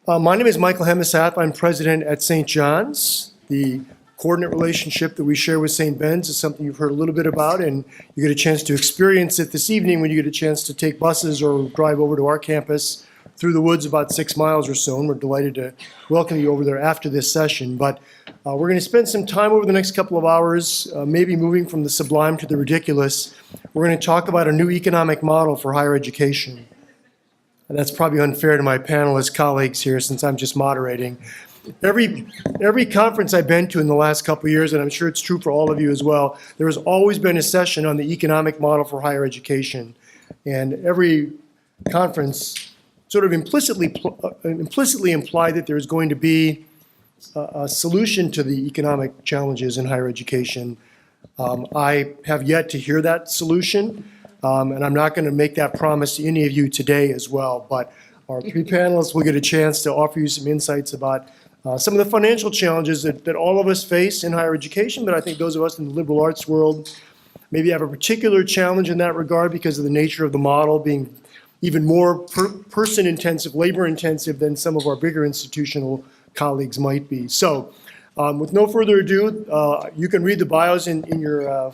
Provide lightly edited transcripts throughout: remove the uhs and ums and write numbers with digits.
My name is Michael Hemesath. I'm president at St. John's. The coordinate relationship that we share with St. Ben's is something you've heard a little bit about, and you get a chance to experience it this evening when you get a chance to take buses or drive over to our campus through the woods about 6 miles or so, and we're delighted to welcome you over there after this session. But we're going to spend some time over the next couple of hours, maybe moving from the sublime to the ridiculous. We're going to talk about a new economic model for higher education. And that's probably unfair to my panelist colleagues here since I'm just moderating. Every conference I've been to in the last couple of years, and I'm sure it's true for all of you as well, there has always been a session on the economic model for higher education. And every conference sort of implicitly implied that there's going to be a solution to the economic challenges in higher education. I have yet to hear that solution. And I'm not going to make that promise to any of you today as well, but our three panelists will get a chance to offer you some insights about some of the financial challenges that all of us face in higher education, but I think those of us in the liberal arts world maybe have a particular challenge in that regard because of the nature of the model being even more person-intensive, labor-intensive than some of our bigger institutional colleagues might be. So with no further ado, you can read the bios in your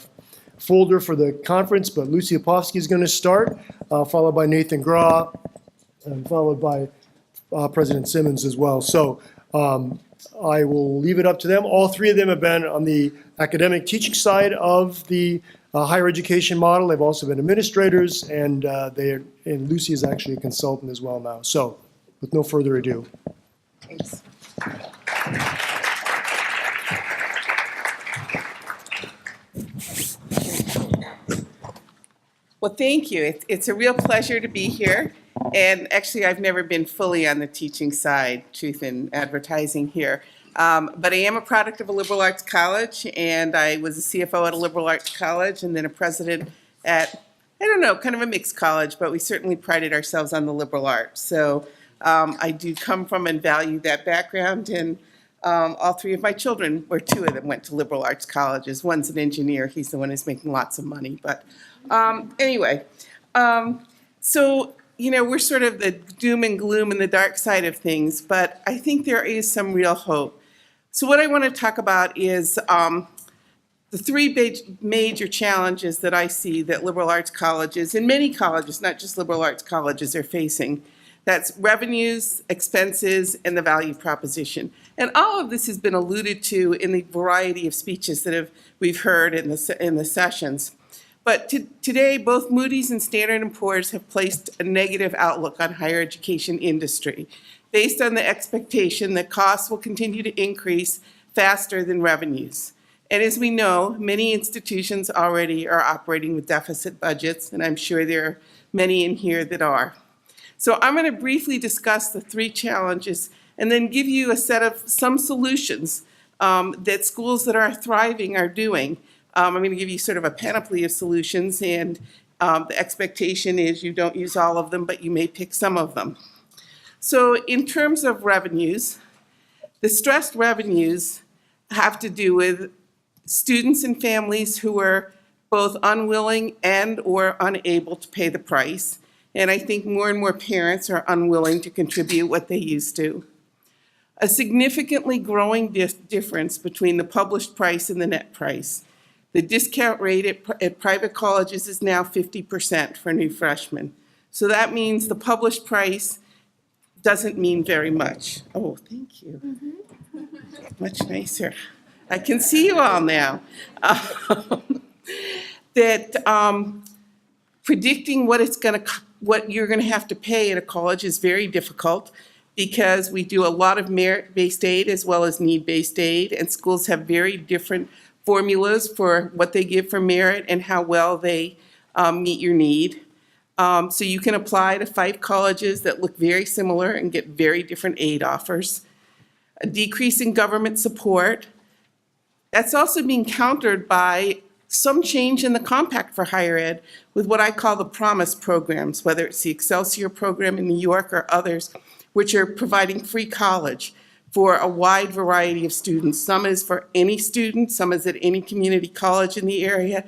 folder for the conference, but Lucie Lapovsky is going to start, followed by Nathan Grawe, and followed by President Simmons as well. So I will leave it up to them. All three of them have been on the academic teaching side of the higher education model. They've also been administrators, and Lucie is actually a consultant as well now. So with no further ado. Thanks. Well, thank you. It's a real pleasure to be here. And actually, I've never been fully on the teaching side, truth in advertising here. But I am a product of a liberal arts college, and I was a CFO at a liberal arts college and then a president at, I don't know, kind of a mixed college, but we certainly prided ourselves on the liberal arts. So I do come from and value that background, and all three of my children, or two of them, went to liberal arts colleges. One's an engineer. He's the one who's making lots of money. But anyway, so, you know, we're sort of the doom and gloom and the dark side of things, but I think there is some real hope. So what I want to talk about is the three major challenges that I see that liberal arts colleges, and many colleges, not just liberal arts colleges, are facing. That's revenues, expenses, and the value proposition. And all of this has been alluded to in the variety of speeches that we've heard in the sessions. But today, both Moody's and Standard & Poor's have placed a negative outlook on higher education industry based on the expectation that costs will continue to increase faster than revenues. And as we know, many institutions already are operating with deficit budgets, and I'm sure there are many in here that are. So I'm going to briefly discuss the three challenges and then give you a set of some solutions that schools that are thriving are doing. I'm going to give you sort of a panoply of solutions, and the expectation is you don't use all of them, but you may pick some of them. So in terms of revenues, the stressed revenues have to do with students and families who are both unwilling and or unable to pay the price. And I think more and more parents are unwilling to contribute what they used to. A significantly growing difference between the published price and the net price. The discount rate at private colleges is now 50% for new freshmen. So that means the published price doesn't mean very much. Oh, thank you. Much nicer. I can see you all now. Predicting what you're going to have to pay at a college is very difficult because we do a lot of merit-based aid as well as need-based aid, and schools have very different formulas for what they give for merit and how well they meet your need. So you can apply to 5 colleges that look very similar and get very different aid offers. A decrease in government support. That's also being countered by some change in the compact for higher ed with what I call the promise programs, whether it's the Excelsior program in New York or others, which are providing free college for a wide variety of students. Some is for any student, some is at any community college in the area.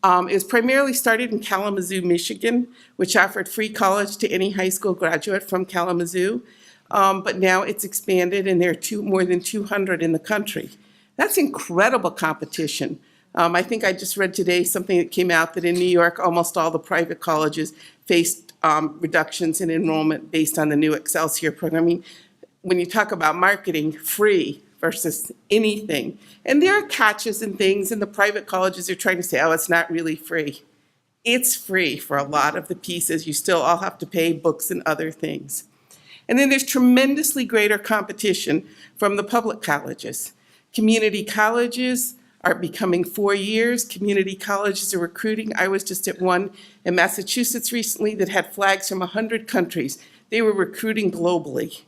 It was primarily started in Kalamazoo, Michigan, which offered free college to any high school graduate from Kalamazoo. but now it's expanded and there are more than 200 in the country. That's incredible competition. I think I just read today something that came out that in New York, almost all the private colleges faced reductions in enrollment based on the new Excelsior program. I mean, when you talk about marketing, free versus anything. And there are catches and things, and the private colleges are trying to say, oh, it's not really free. It's free for a lot of the pieces. You still all have to pay books and other things. And then there's tremendously greater competition from the public colleges. Community colleges are becoming 4 years. Community colleges are recruiting. I was just at one in Massachusetts recently that had flags from 100 countries. They were recruiting globally.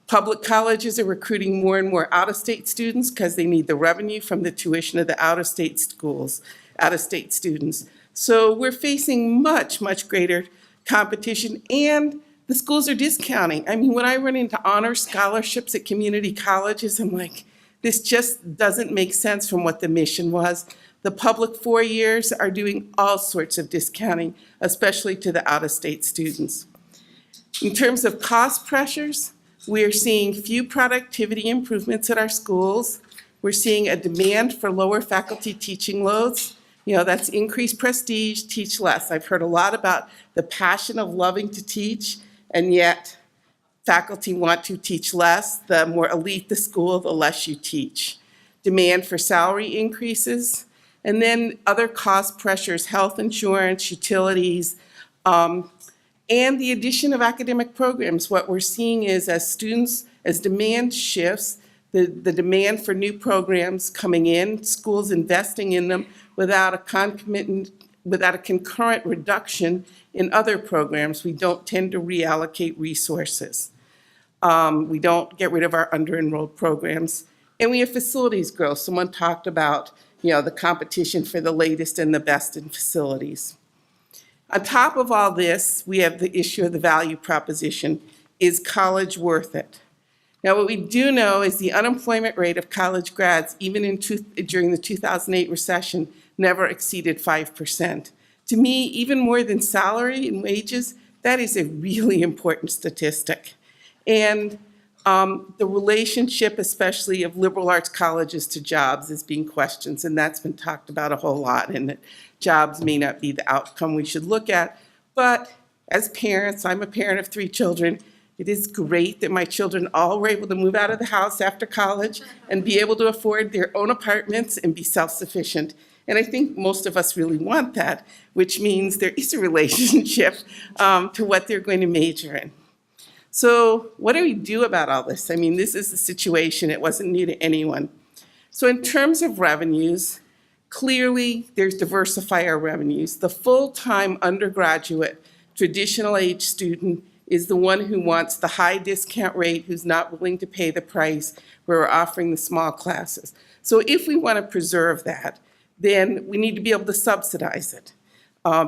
Public colleges are recruiting more and more out-of-state students because they need the revenue from the tuition of the out-of-state schools, out-of-state students. So we're facing much, much greater competition, and the schools are discounting. I mean, when I run into honor scholarships at community colleges, I'm like, this just doesn't make sense from what the mission was. The public 4 years are doing all sorts of discounting, especially to the out-of-state students. In terms of cost pressures, we are seeing few productivity improvements at our schools. We're seeing a demand for lower faculty teaching loads. You know, that's increased prestige, teach less. I've heard a lot about the passion of loving to teach, and yet faculty want to teach less. The more elite the school, the less you teach. Demand for salary increases, and then other cost pressures, health insurance, utilities, and the addition of academic programs. What we're seeing is as demand shifts, the demand for new programs coming in, schools investing in them without a concurrent reduction in other programs. We don't tend to reallocate resources. We don't get rid of our under-enrolled programs. And we have facilities growth. Someone talked about, you know, the competition for the latest and the best in facilities. On top of all this, we have the issue of the value proposition. Is college worth it? Now, what we do know is the unemployment rate of college grads, even during the 2008 recession, never exceeded 5%. To me, even more than salary and wages, that is a really important statistic. And the relationship, especially of liberal arts colleges to jobs, is being questioned, and that's been talked about a whole lot, and that jobs may not be the outcome we should look at. But as parents, I'm a parent of 3 children, it is great that my children all were able to move out of the house after college and be able to afford their own apartments and be self-sufficient. And I think most of us really want that, which means there is a relationship to what they're going to major in. So what do we do about all this? I mean, this is the situation. It wasn't new to anyone. So in terms of revenues, clearly there's diversify our revenues. The full-time undergraduate traditional age student is the one who wants the high discount rate, who's not willing to pay the price where we're offering the small classes. So if we want to preserve that, then we need to be able to subsidize it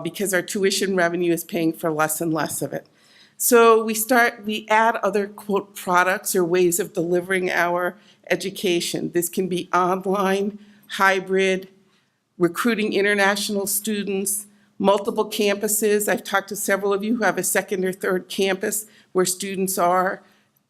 because our tuition revenue is paying for less and less of it. So we add other, quote, products or ways of delivering our education. This can be online, hybrid, recruiting international students, multiple campuses. I've talked to several of you who have a second or third campus where students are,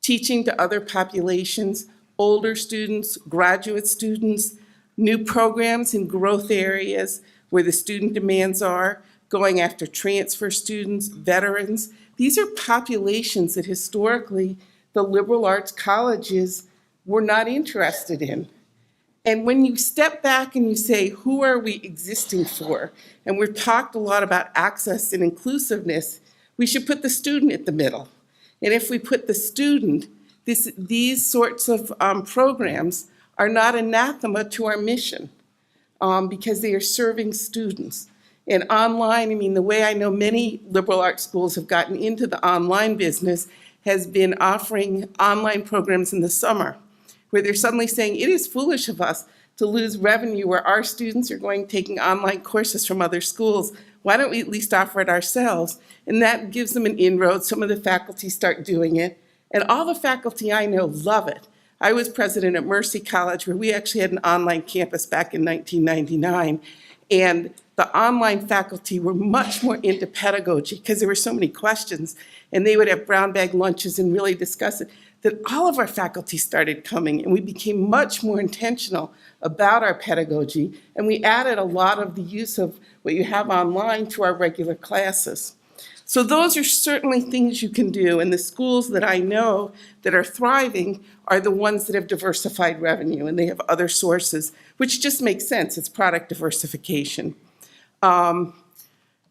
teaching to other populations, older students, graduate students, new programs in growth areas where the student demands are, going after transfer students, veterans. These are populations that historically the liberal arts colleges were not interested in. And when you step back and you say, who are we existing for? And we've talked a lot about access and inclusiveness, we should put the student at the middle. And if we put the student, these sorts of programs are not anathema to our mission because they are serving students. And online, I mean, the way I know many liberal arts schools have gotten into the online business has been offering online programs in the summer, where they're suddenly saying it is foolish of us to lose revenue where our students are taking online courses from other schools. Why don't we at least offer it ourselves? And that gives them an inroad. Some of the faculty start doing it, and all the faculty I know love it. I was president at Mercy College, where we actually had an online campus back in 1999. And the online faculty were much more into pedagogy because there were so many questions, and they would have brown bag lunches and really discuss it, that all of our faculty started coming, and we became much more intentional about our pedagogy, and we added a lot of the use of what you have online to our regular classes. So those are certainly things you can do, and the schools that I know that are thriving are the ones that have diversified revenue, and they have other sources, which just makes sense. It's product diversification.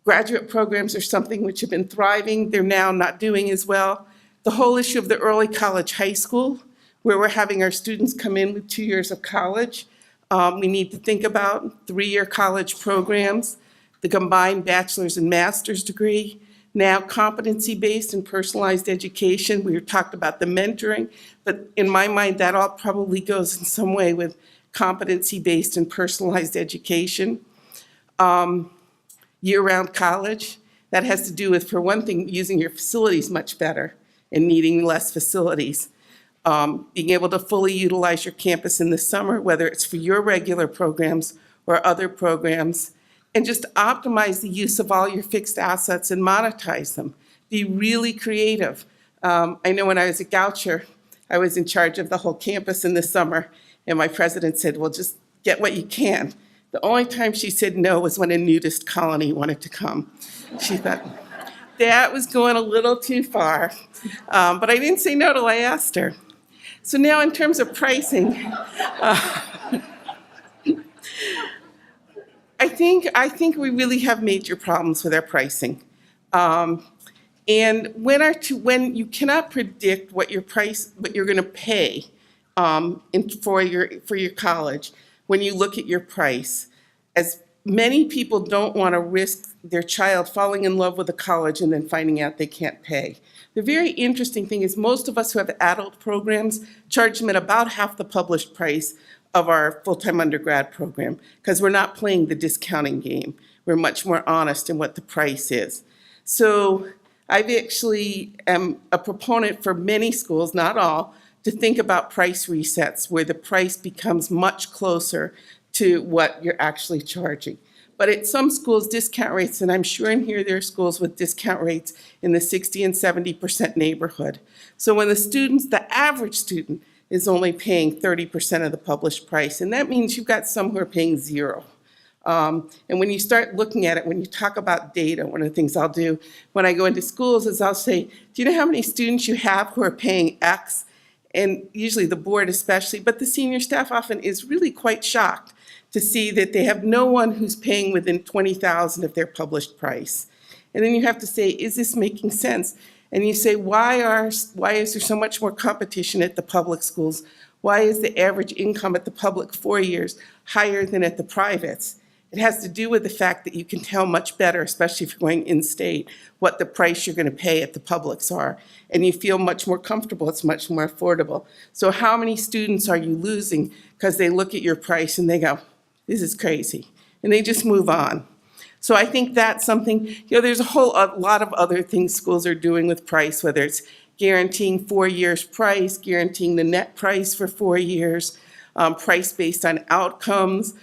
Graduate programs are something which have been thriving. They're now not doing as well. The whole issue of the early college high school, where we're having our students come in with 2 years of college. We need to think about 3-year college programs, the combined bachelor's and master's degree, now competency-based and personalized education. We talked about the mentoring, but in my mind, that all probably goes in some way with competency-based and personalized education. Year-round college, that has to do with, for one thing, using your facilities much better and needing less facilities. Being able to fully utilize your campus in the summer, whether it's for your regular programs or other programs, and just optimize the use of all your fixed assets and monetize them. Be really creative. I know when I was at Goucher, I was in charge of the whole campus in the summer, and my president said, well, just get what you can. The only time she said no was when a nudist colony wanted to come. She thought that was going a little too far, but I didn't say no till I asked her. So now in terms of pricing, I think we really have major problems with our pricing. And when you cannot predict what you're going to pay for your college, when you look at your price, as many people don't want to risk their child falling in love with a college and then finding out they can't pay. The very interesting thing is most of us who have adult programs charge them at about half the published price of our full-time undergrad program, because we're not playing the discounting game. We're much more honest in what the price is. So I actually am a proponent for many schools, not all, to think about price resets where the price becomes much closer to what you're actually charging. But at some schools, discount rates, and I'm sure in here there are schools with discount rates in the 60 and 70% neighborhood. So when the average student is only paying 30% of the published price, and that means you've got some who are paying zero. And when you start looking at it, when you talk about data, one of the things I'll do when I go into schools is I'll say, do you know how many students you have who are paying X? And usually the board especially, but the senior staff often is really quite shocked to see that they have no one who's paying within $20,000 of their published price. And then you have to say, is this making sense? And you say, why is there so much more competition at the public schools? Why is the average income at the public 4 years higher than at the privates? It has to do with the fact that you can tell much better, especially if you're going in-state, what the price you're going to pay at the publics are. And you feel much more comfortable, it's much more affordable. So how many students are you losing because they look at your price and they go, this is crazy, and they just move on. So I think that's something, there's a lot of other things schools are doing with price, whether it's guaranteeing 4 years price, guaranteeing the net price for 4 years, price based on outcomes,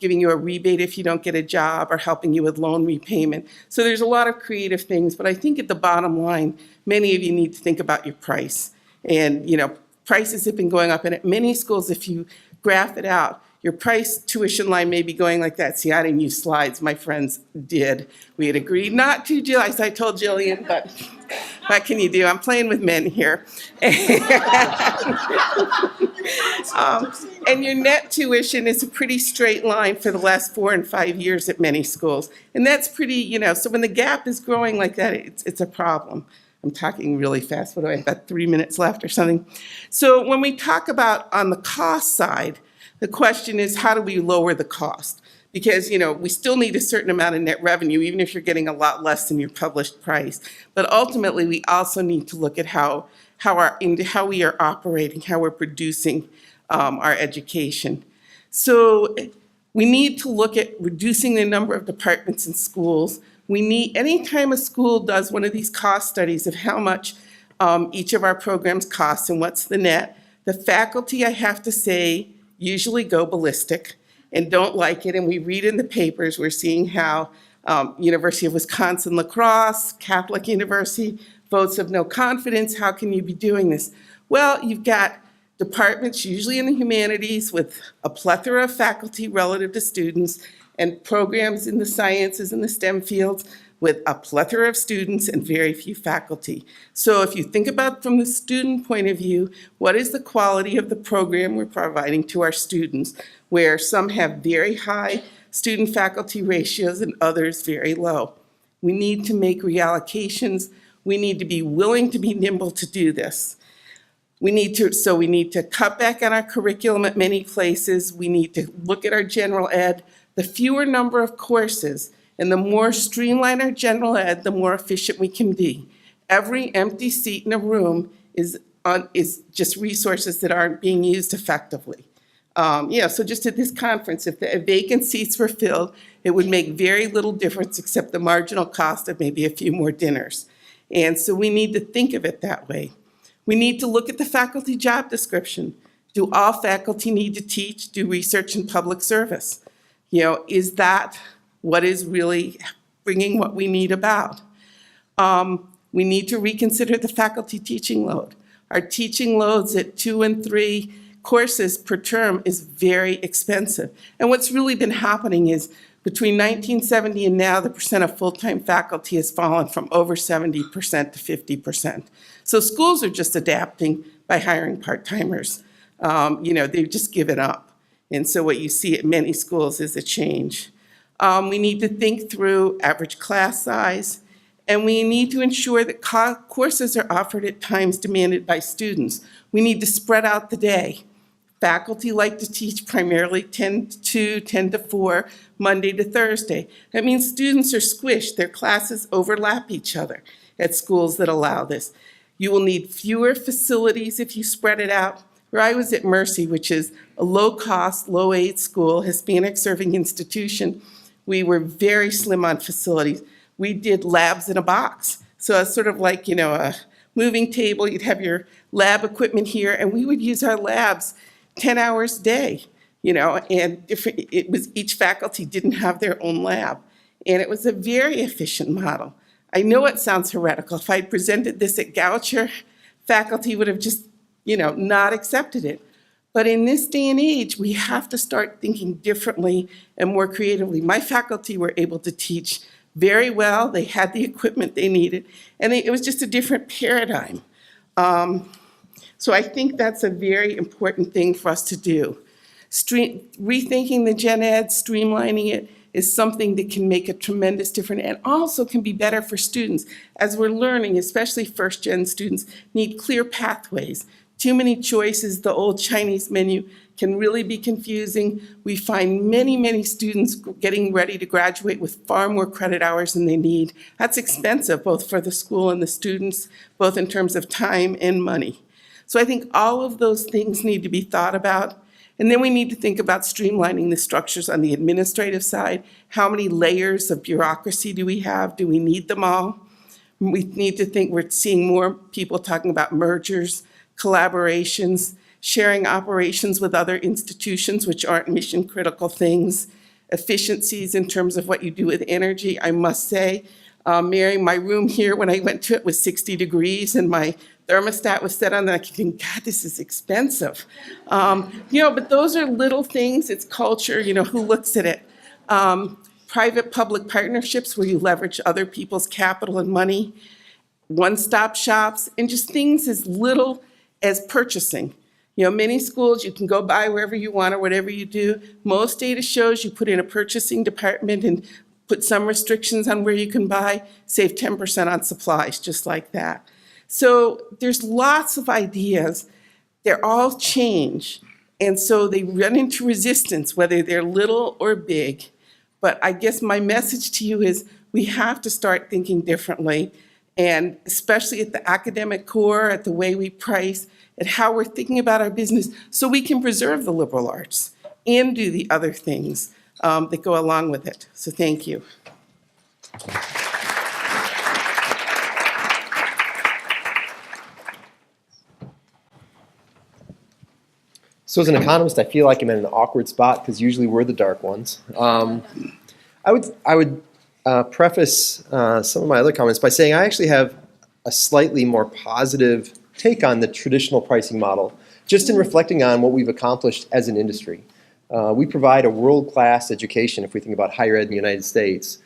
giving you a rebate if you don't get a job, or helping you with loan repayment. So there's a lot of creative things, but I think at the bottom line, many of you need to think about your price. And prices have been going up, and at many schools, if you graph it out, your price tuition line may be going like that. See, I didn't use slides, my friends did. We had agreed not to, Jill, as I told Jillian, but what can you do? I'm playing with men here. And your net tuition is a pretty straight line for the last 4 and 5 years at many schools. And that's pretty, so when the gap is growing like that, it's a problem. I'm talking really fast. What do I have, about 3 minutes left or something? So when we talk about on the cost side, the question is, how do we lower the cost? Because, we still need a certain amount of net revenue, even if you're getting a lot less than your published price. But ultimately, we also need to look at how we are operating, how we're producing our education. So we need to look at reducing the number of departments in schools. Anytime a school does one of these cost studies of how much each of our programs costs and what's the net, the faculty, I have to say, usually go ballistic. and don't like it, and we read in the papers, we're seeing how University of Wisconsin La Crosse, Catholic University, votes of no confidence. How can you be doing this? Well, you've got departments, usually in the humanities, with a plethora of faculty relative to students, and programs in the sciences and the STEM fields with a plethora of students and very few faculty. So if you think about from the student point of view, what is the quality of the program we're providing to our students, where some have very high student-faculty ratios and others very low? We need to make reallocations. We need to be willing to be nimble to do this. We need to cut back on our curriculum at many places. We need to look at our general ed. The fewer number of courses and the more streamlined our general ed, the more efficient we can be. Every empty seat in a room is just resources that aren't being used effectively. So just at this conference, if the vacant seats were filled, it would make very little difference except the marginal cost of maybe a few more dinners. And so we need to think of it that way. We need to look at the faculty job description. Do all faculty need to teach, do research and public service? Is that what is really bringing what we need about? We need to reconsider the faculty teaching load. Our teaching loads at 2 and 3 courses per term is very expensive. And what's really been happening is between 1970 and now, the percent of full-time faculty has fallen from over 70% to 50%. So schools are just adapting by hiring part-timers. They've just given up. And so what you see at many schools is a change. We need to think through average class size, and we need to ensure that courses are offered at times demanded by students. We need to spread out the day. Faculty like to teach primarily 10 to 2, 10 to 4, Monday to Thursday. That means students are squished. Their classes overlap each other at schools that allow this. You will need fewer facilities if you spread it out. Where I was at Mercy, which is a low-cost, low-aid school, Hispanic-serving institution, we were very slim on facilities. We did labs in a box. So it's sort of like, a moving table. You'd have your lab equipment here, and we would use our labs 10 hours a day, and each faculty didn't have their own lab. And it was a very efficient model. I know it sounds heretical. If I'd presented this at Goucher, faculty would have just, not accepted it. But in this day and age, we have to start thinking differently and more creatively. My faculty were able to teach very well. They had the equipment they needed, and it was just a different paradigm. So I think that's a very important thing for us to do. Rethinking the gen ed, streamlining it, is something that can make a tremendous difference and also can be better for students. As we're learning, especially first-gen students, need clear pathways. Too many choices, the old Chinese menu can really be confusing. We find many, many students getting ready to graduate with far more credit hours than they need. That's expensive, both for the school and the students, both in terms of time and money. So I think all of those things need to be thought about. And then we need to think about streamlining the structures on the administrative side. How many layers of bureaucracy do we have? Do we need them all? We need to think, we're seeing more people talking about mergers, collaborations, sharing operations with other institutions which aren't mission critical things, efficiencies in terms of what you do with energy. I must say, Mary, my room here, when I went to it, was 60 degrees and my thermostat was set on that. I keep thinking, God, this is expensive. But those are little things. It's culture, who looks at it. Private-public partnerships where you leverage other people's capital and money, one-stop shops, and just things as little as purchasing. Many schools, you can go buy wherever you want or whatever you do. Most data shows you put in a purchasing department and put some restrictions on where you can buy, save 10% on supplies, just like that. So there's lots of ideas. They're all change. And so they run into resistance, whether they're little or big. But I guess my message to you is we have to start thinking differently, and especially at the academic core, at the way we price, at how we're thinking about our business, so we can preserve the liberal arts and do the other things that go along with it. So thank you. So as an economist, I feel like I'm in an awkward spot because usually we're the dark ones. I would preface some of my other comments by saying I actually have a slightly more positive take on the traditional pricing model, just in reflecting on what we've accomplished as an industry. We provide a world-class education, if we think about higher ed in the United States,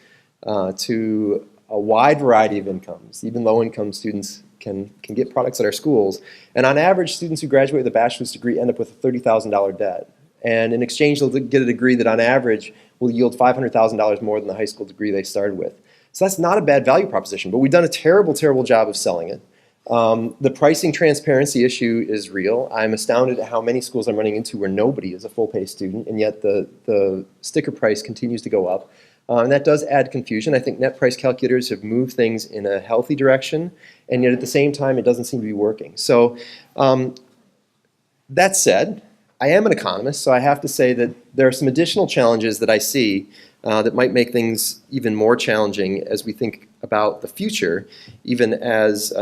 to a wide variety of incomes. Even low-income students can get products at our schools. And on average, students who graduate with a bachelor's degree end up with a $30,000 debt. And in exchange, they'll get a degree that on average will yield $500,000 more than the high school degree they started with. So that's not a bad value proposition, but we've done a terrible, terrible job of selling it. The pricing transparency issue is real. I'm astounded at how many schools I'm running into where nobody is a full-pay student, and yet the sticker price continues to go up. And that does add confusion. I think net price calculators have moved things in a healthy direction, and yet at the same time, it doesn't seem to be working. So that said, I am an economist, so I have to say that there are some additional challenges that I see that might make things even more challenging as we think about the future, even as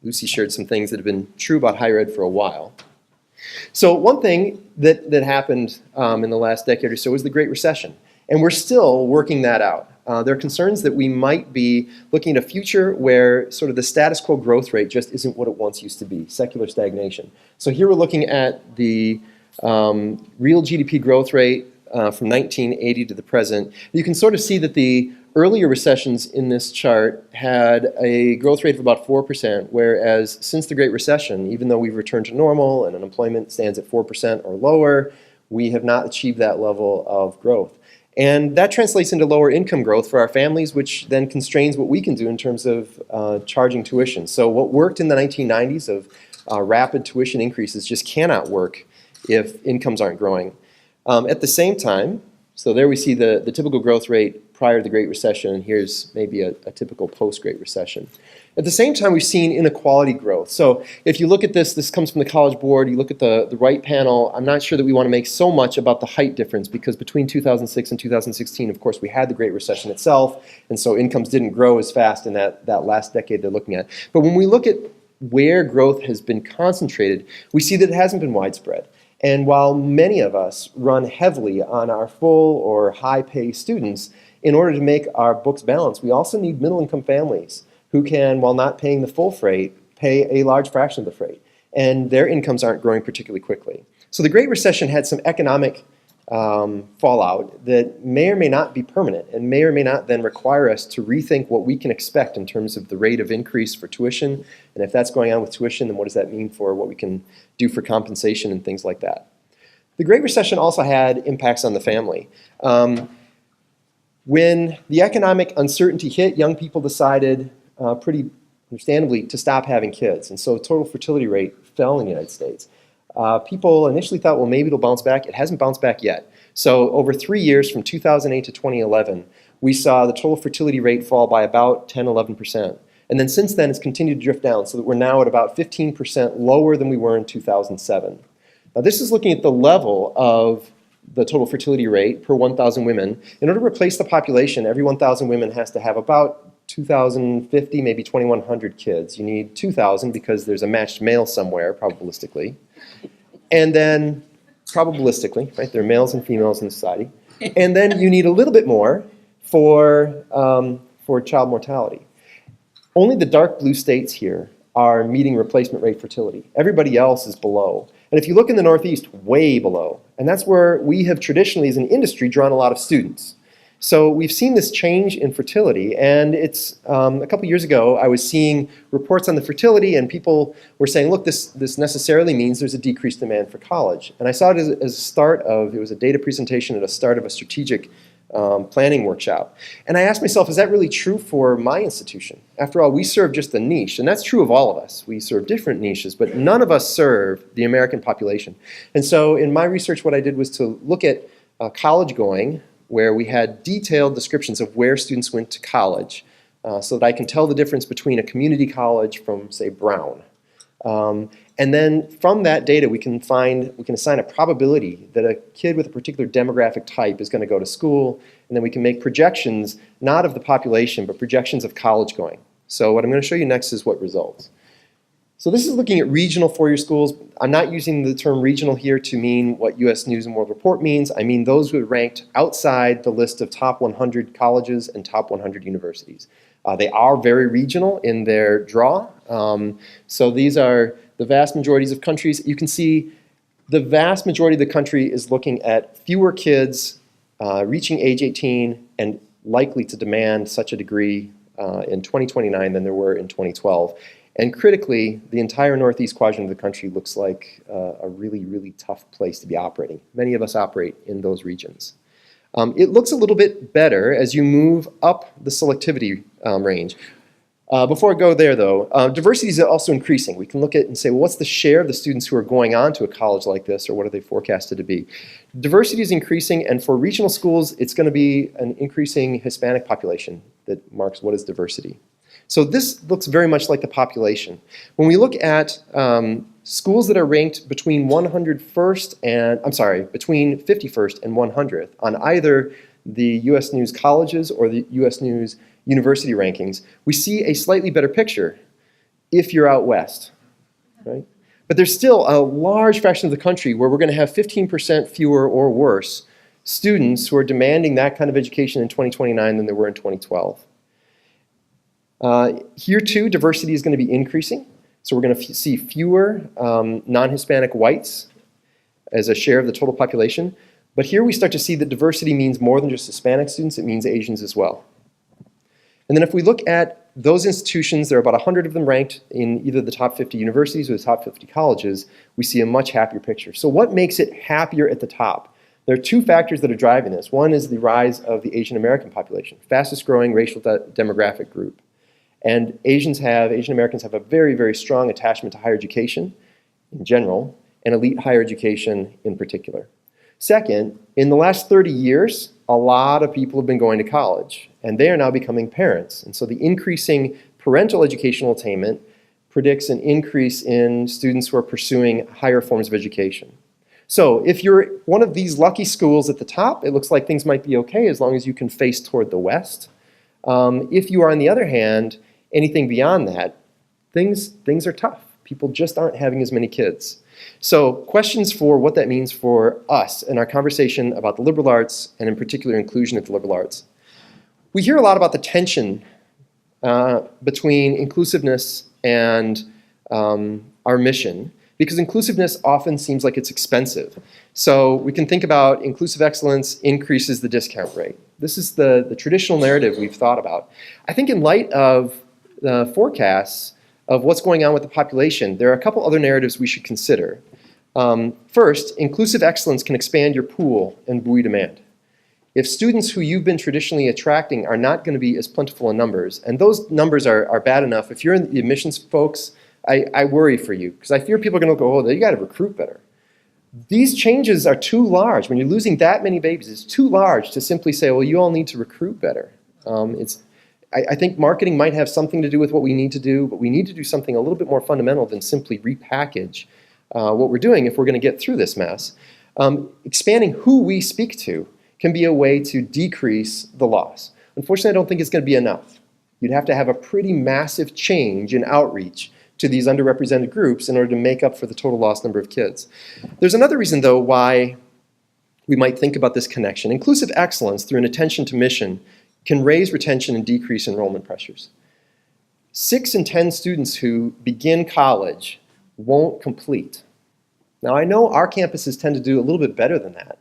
Lucie shared some things that have been true about higher ed for a while. So one thing that happened in the last decade or so was the Great Recession. And we're still working that out. There are concerns that we might be looking at a future where sort of the status quo growth rate just isn't what it once used to be, secular stagnation. So here we're looking at the real GDP growth rate from 1980 to the present. You can sort of see that the earlier recessions in this chart had a growth rate of about 4%, whereas since the Great Recession, even though we've returned to normal and unemployment stands at 4% or lower, we have not achieved that level of growth. And that translates into lower income growth for our families, which then constrains what we can do in terms of charging tuition. So what worked in the 1990s of rapid tuition increases just cannot work if incomes aren't growing. At the same time, so there we see the typical growth rate prior to the Great Recession, and here's maybe a typical post-Great Recession. At the same time, we've seen inequality growth. So if you look at this comes from the College Board, you look at the right panel, I'm not sure that we want to make so much about the height difference because between 2006 and 2016, of course, we had the Great Recession itself, and so incomes didn't grow as fast in that last decade they're looking at. But when we look at where growth has been concentrated, we see that it hasn't been widespread. And while many of us run heavily on our full or high-pay students, in order to make our books balance, we also need middle-income families who can, while not paying the full freight, pay a large fraction of the freight. And their incomes aren't growing particularly quickly. So the Great Recession had some economic fallout that may or may not be permanent and may or may not then require us to rethink what we can expect in terms of the rate of increase for tuition. And if that's going on with tuition, then what does that mean for what we can do for compensation and things like that? The Great Recession also had impacts on the family. When the economic uncertainty hit, young people decided pretty understandably to stop having kids. And so the total fertility rate fell in the United States. People initially thought, well, maybe it'll bounce back. It hasn't bounced back yet. So over 3 years, from 2008 to 2011, we saw the total fertility rate fall by about 10, 11%. And then since then, it's continued to drift down so that we're now at about 15% lower than we were in 2007. Now, this is looking at the level of the total fertility rate per 1,000 women. In order to replace the population, every 1,000 women has to have about 2,050, maybe 2,100 kids. You need 2,000 because there's a matched male somewhere, probabilistically. And then, probabilistically, right, there are males and females in society. And then you need a little bit more for child mortality. Only the dark blue states here are meeting replacement rate fertility. Everybody else is below. And if you look in the Northeast, way below. And that's where we have traditionally, as an industry, drawn a lot of students. So we've seen this change in fertility, and it's a couple years ago I was seeing reports on the fertility, and people were saying, look, this necessarily means there's a decreased demand for college. And I saw it as a start of, it was a data presentation at a start of a strategic planning workshop. And I asked myself, is that really true for my institution? After all, we serve just a niche, and that's true of all of us. We serve different niches, but none of us serve the American population. And so in my research, what I did was to look at college going, where we had detailed descriptions of where students went to college so that I can tell the difference between a community college from, say, Brown. And then from that data, we can assign a probability that a kid with a particular demographic type is going to go to school, and then we can make projections, not of the population, but projections of college going. So what I'm going to show you next is what results. So this is looking at regional four-year schools. I'm not using the term regional here to mean what U.S. News and World Report means. I mean those who are ranked outside the list of top 100 colleges and top 100 universities. They are very regional in their draw. So these are the vast majorities of countries. You can see the vast majority of the country is looking at fewer kids reaching age 18 and likely to demand such a degree in 2029 than there were in 2012. And critically, the entire northeast quadrant of the country looks like a really, really tough place to be operating. Many of us operate in those regions. It looks a little bit better as you move up the selectivity range. Before I go there, though, diversity is also increasing. We can look at and say, well, what's the share of the students who are going on to a college like this, or what are they forecasted to be? Diversity is increasing, and for regional schools, it's going to be an increasing Hispanic population that marks what is diversity. So this looks very much like the population. When we look at schools that are ranked between 101st and, between 51st and 100th on either the U.S. News colleges or the U.S. News university rankings, we see a slightly better picture if you're out west, right? But there's still a large fraction of the country where we're going to have 15% fewer or worse students who are demanding that kind of education in 2029 than there were in 2012. Here too, diversity is going to be increasing. So we're going to see fewer non-Hispanic whites as a share of the total population. But here we start to see that diversity means more than just Hispanic students, it means Asians as well. And then if we look at those institutions, there are about 100 of them ranked in either the top 50 universities or the top 50 colleges, we see a much happier picture. So what makes it happier at the top? There are two factors that are driving this. One is the rise of the Asian American population, fastest growing racial demographic group. And Asian Americans have a very, very strong attachment to higher education in general, and elite higher education in particular. Second, in the last 30 years, a lot of people have been going to college, and they are now becoming parents. And so the increasing parental educational attainment predicts an increase in students who are pursuing higher forms of education. So if you're one of these lucky schools at the top, it looks like things might be okay as long as you can face toward the west. If you are, on the other hand, anything beyond that, things are tough. People just aren't having as many kids. So questions for what that means for us in our conversation about the liberal arts, and in particular inclusion at the liberal arts. We hear a lot about the tension between inclusiveness and our mission, because inclusiveness often seems like it's expensive. So we can think about inclusive excellence increases the discount rate. This is the traditional narrative we've thought about. I think in light of the forecasts of what's going on with the population, there are a couple other narratives we should consider. First, inclusive excellence can expand your pool and buoy demand. If students who you've been traditionally attracting are not going to be as plentiful in numbers, and those numbers are bad enough, if you're in the admissions folks, I worry for you, because I fear people are going to go, oh, you got to recruit better. These changes are too large. When you're losing that many babies, it's too large to simply say, well, you all need to recruit better. I think marketing might have something to do with what we need to do, but we need to do something a little bit more fundamental than simply repackage what we're doing if we're going to get through this mess. Expanding who we speak to can be a way to decrease the loss. Unfortunately, I don't think it's going to be enough. You'd have to have a pretty massive change in outreach to these underrepresented groups in order to make up for the total lost number of kids. There's another reason, though, why we might think about this connection. Inclusive excellence through an attention to mission can raise retention and decrease enrollment pressures. 6 in 10 students who begin college won't complete. Now, I know our campuses tend to do a little bit better than that,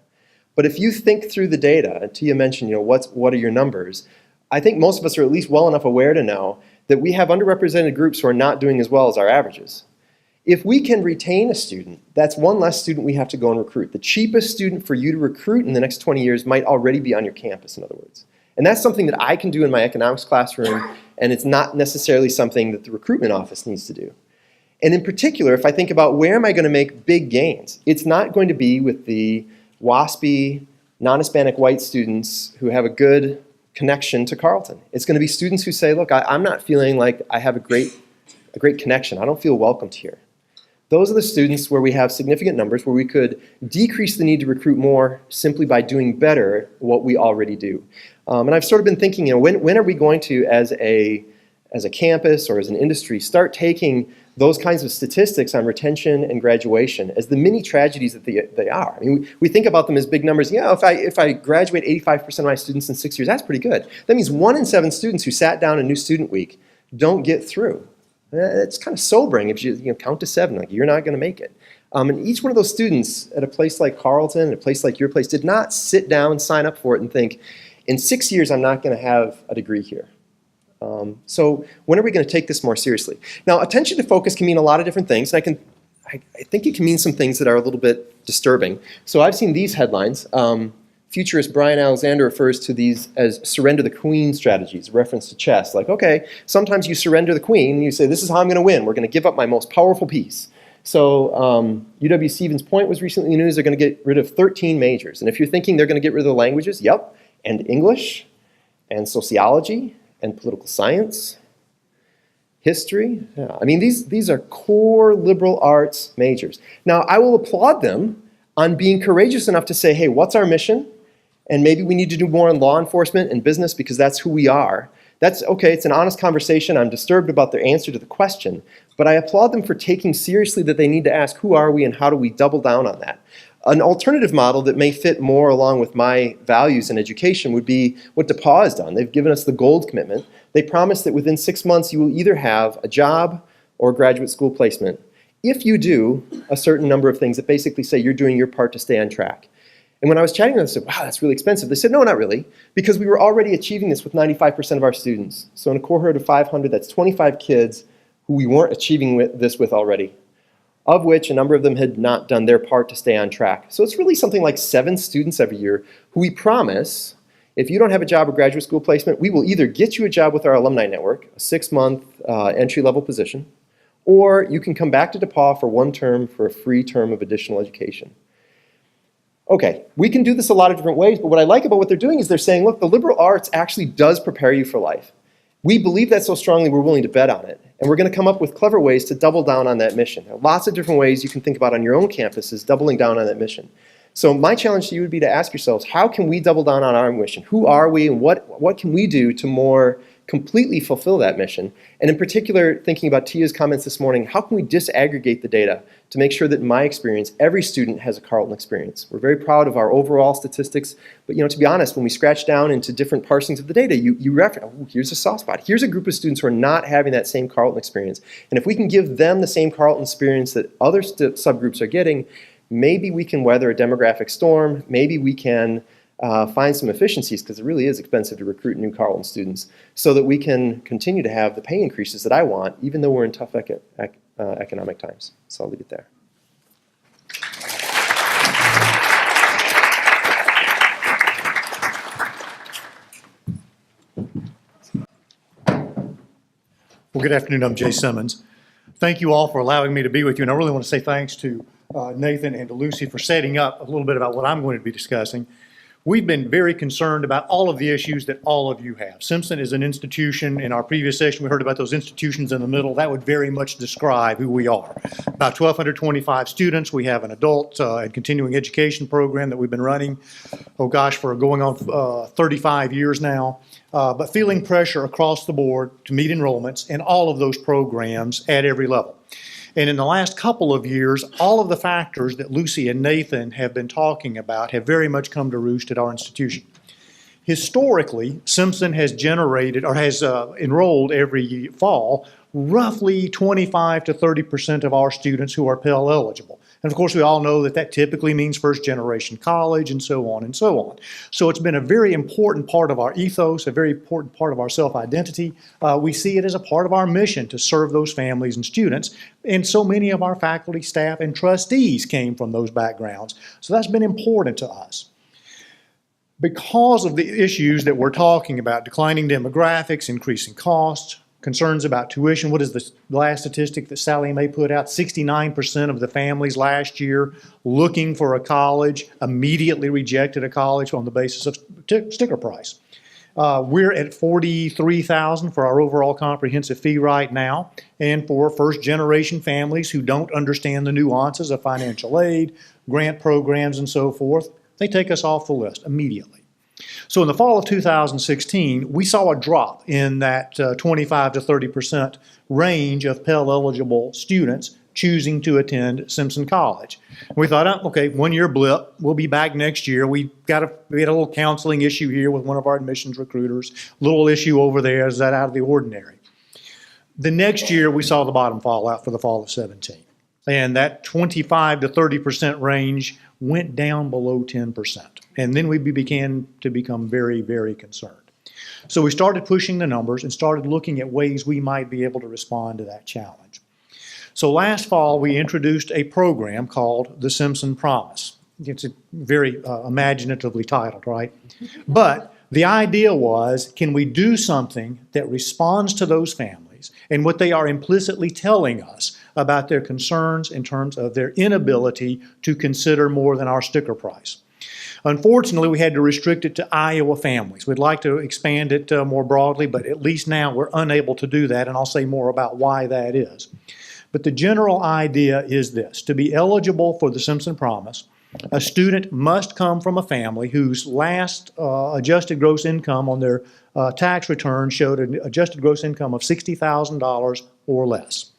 but if you think through the data, and Tia mentioned, what are your numbers, I think most of us are at least well enough aware to know that we have underrepresented groups who are not doing as well as our averages. If we can retain a student, that's one less student we have to go and recruit. The cheapest student for you to recruit in the next 20 years might already be on your campus, in other words. And that's something that I can do in my economics classroom, and it's not necessarily something that the recruitment office needs to do. And in particular, if I think about where am I going to make big gains, it's not going to be with the WASPy, non-Hispanic white students who have a good connection to Carleton. It's going to be students who say, look, I'm not feeling like I have a great connection. I don't feel welcomed here. Those are the students where we have significant numbers, where we could decrease the need to recruit more simply by doing better what we already do. And I've sort of been thinking, when are we going to, as as a campus or as an industry, start taking those kinds of statistics on retention and graduation as the mini tragedies that they are. I mean, we think about them as big numbers. Yeah, if I graduate 85% of my students in 6 years, that's pretty good. That means 1 in 7 students who sat down in New Student Week don't get through. It's kind of sobering if you count to 7, like you're not going to make it. And each one of those students at a place like Carleton, at a place like your place, did not sit down, sign up for it, and think, in 6 years I'm not going to have a degree here. So when are we going to take this more seriously? Now, attention to focus can mean a lot of different things. And I think it can mean some things that are a little bit disturbing. So I've seen these headlines. Futurist Brian Alexander refers to these as surrender the queen strategies, reference to chess. Like, okay, sometimes you surrender the queen and you say, this is how I'm going to win. We're going to give up my most powerful piece. So UW-Stevens Point was recently in the news. They're going to get rid of 13 majors. And if you're thinking they're going to get rid of the languages, yep, and English, and sociology, and political science, history. Yeah. I mean, these are core liberal arts majors. Now, I will applaud them on being courageous enough to say, hey, what's our mission? And maybe we need to do more in law enforcement and business because that's who we are. That's okay, it's an honest conversation. I'm disturbed about their answer to the question, but I applaud them for taking seriously that they need to ask who are we and how do we double down on that. An alternative model that may fit more along with my values in education would be what DePauw has done. They've given us the gold commitment. They promise that within 6 months you will either have a job or graduate school placement if you do a certain number of things that basically say you're doing your part to stay on track. And when I was chatting with them, I said, wow, that's really expensive. They said, no, not really, because we were already achieving this with 95% of our students. So in a cohort of 500, that's 25 kids who we weren't achieving this with already, of which a number of them had not done their part to stay on track. So it's really something like 7 students every year who we promise, if you don't have a job or graduate school placement, we will either get you a job with our alumni network, a 6-month entry-level position, or you can come back to DePauw for 1 term for a free term of additional education. Okay, we can do this a lot of different ways, but what I like about what they're doing is they're saying, look, the liberal arts actually does prepare you for life. We believe that so strongly we're willing to bet on it. And we're going to come up with clever ways to double down on that mission. There are lots of different ways you can think about on your own campuses doubling down on that mission. So my challenge to you would be to ask yourselves, how can we double down on our mission? Who are we and what can we do to more completely fulfill that mission? And in particular, thinking about Tia's comments this morning, how can we disaggregate the data to make sure that in my experience, every student has a Carleton experience? We're very proud of our overall statistics, but to be honest, when we scratch down into different parsings of the data, you reference, oh, here's a soft spot. Here's a group of students who are not having that same Carleton experience. And if we can give them the same Carleton experience that other subgroups are getting, maybe we can weather a demographic storm, maybe we can find some efficiencies, because it really is expensive to recruit new Carleton students, so that we can continue to have the pay increases that I want, even though we're in tough economic times. So I'll leave it there. Well, good afternoon. I'm Jay Simmons. Thank you all for allowing me to be with you, and I really want to say thanks to Nathan and to Lucie for setting up a little bit about what I'm going to be discussing. We've been very concerned about all of the issues that all of you have. Simpson is an institution. In our previous session, we heard about those institutions in the middle. That would very much describe who we are. About 1,225 students. We have an adult and continuing education program that we've been running, oh gosh, for going on 35 years now. But feeling pressure across the board to meet enrollments in all of those programs at every level. And in the last couple of years, all of the factors that Lucie and Nathan have been talking about have very much come to roost at our institution. Historically, Simpson has generated or has enrolled every fall roughly 25 to 30% of our students who are Pell eligible. And of course, we all know that that typically means first generation college and so on and so on. So it's been a very important part of our ethos, a very important part of our self-identity. We see it as a part of our mission to serve those families and students. And so many of our faculty, staff, and trustees came from those backgrounds. So that's been important to us. Because of the issues that we're talking about, declining demographics, increasing costs, concerns about tuition. What is the last statistic that Sally Mae put out? 69% of the families last year looking for a college immediately rejected a college on the basis of sticker price. We're at $43,000 for our overall comprehensive fee right now, and for first-generation families who don't understand the nuances of financial aid, grant programs, and so forth, they take us off the list immediately. So in the fall of 2016, we saw a drop in that 25 to 30% range of Pell eligible students choosing to attend Simpson College. We thought, oh, okay, 1 year blip, we'll be back next year. We had a little counseling issue here with one of our admissions recruiters, little issue over there, is that out of the ordinary? The next year, we saw the bottom fall out for the fall of 17. And that 25 to 30% range went down below 10%. And then we began to become very, very concerned. So we started pushing the numbers and started looking at ways we might be able to respond to that challenge. So last fall, we introduced a program called the Simpson Promise. It's very imaginatively titled, right? But the idea was, can we do something that responds to those families and what they are implicitly telling us about their concerns in terms of their inability to consider more than our sticker price? Unfortunately, we had to restrict it to Iowa families. We'd like to expand it more broadly, but at least now we're unable to do that, and I'll say more about why that is. But the general idea is this: to be eligible for the Simpson Promise, a student must come from a family whose last adjusted gross income on their tax return showed an adjusted gross income of $60,000 or less.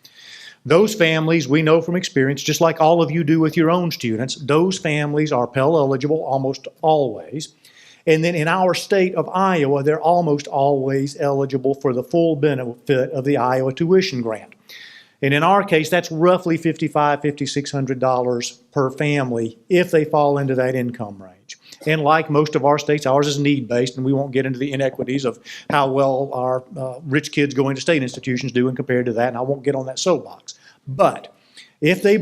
Those families, we know from experience, just like all of you do with your own students, those families are Pell eligible almost always. And then in our state of Iowa, they're almost always eligible for the full benefit of the Iowa tuition grant. And in our case, that's roughly $5,500, $5,600 per family if they fall into that income range. And like most of our states, ours is need-based, and we won't get into the inequities of how well our rich kids going to state institutions do and compared to that, and I won't get on that soapbox. But if they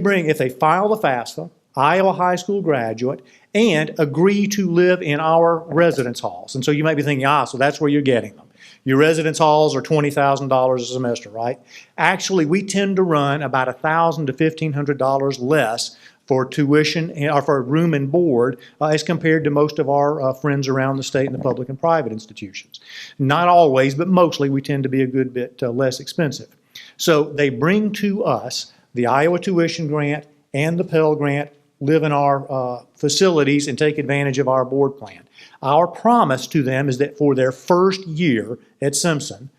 file the FAFSA, Iowa high school graduate, and agree to live in our residence halls, and so you might be thinking, so that's where you're getting them. Your residence halls are $20,000 a semester, right? Actually, we tend to run about $1,000 to $1,500 less for tuition or for room and board as compared to most of our friends around the state in the public and private institutions. Not always, but mostly we tend to be a good bit less expensive. So they bring to us the Iowa tuition grant and the Pell grant, live in our facilities and take advantage of our board plan. Our promise to them is that for their first year at Simpson,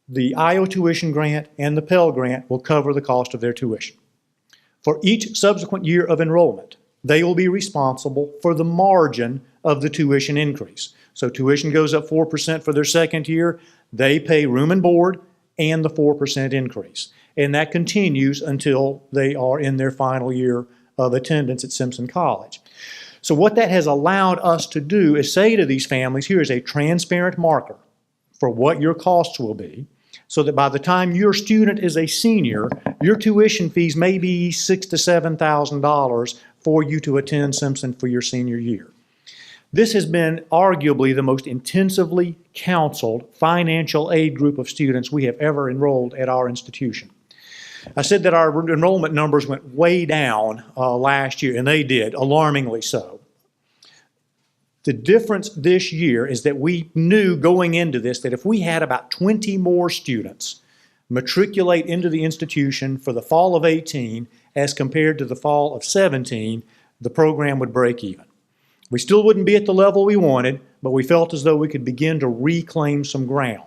the Iowa tuition grant and the Pell grant will cover the cost of their tuition. For each subsequent year of enrollment, they will be responsible for the margin of the tuition increase. So tuition goes up 4% for their second year, they pay room and board and the 4% increase. And that continues until they are in their final year of attendance at Simpson College. So what that has allowed us to do is say to these families, here is a transparent marker for what your costs will be, so that by the time your student is a senior, your tuition fees may be $6,000 to $7,000 for you to attend Simpson for your senior year. This has been arguably the most intensively counseled financial aid group of students we have ever enrolled at our institution. I said that our enrollment numbers went way down last year, and they did, alarmingly so. The difference this year is that we knew going into this that if we had about 20 more students matriculate into the institution for the fall of 18 as compared to the fall of 17, the program would break even. We still wouldn't be at the level we wanted, but we felt as though we could begin to reclaim some ground.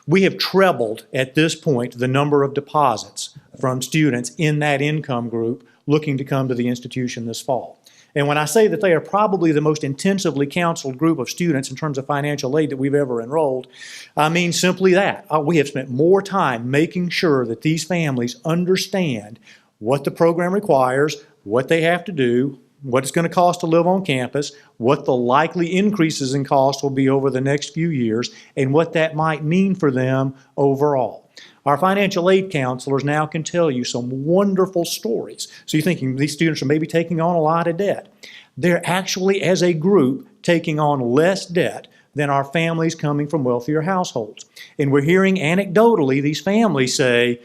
We have trebled at this point the number of deposits from students in that income group looking to come to the institution this fall. And when I say that they are probably the most intensively counseled group of students in terms of financial aid that we've ever enrolled, I mean simply that. We have spent more time making sure that these families understand what the program requires, what they have to do, what it's going to cost to live on campus, what the likely increases in cost will be over the next few years, and what that might mean for them overall. Our financial aid counselors now can tell you some wonderful stories. So you're thinking these students are maybe taking on a lot of debt. They're actually, as a group, taking on less debt than our families coming from wealthier households. And we're hearing anecdotally these families say,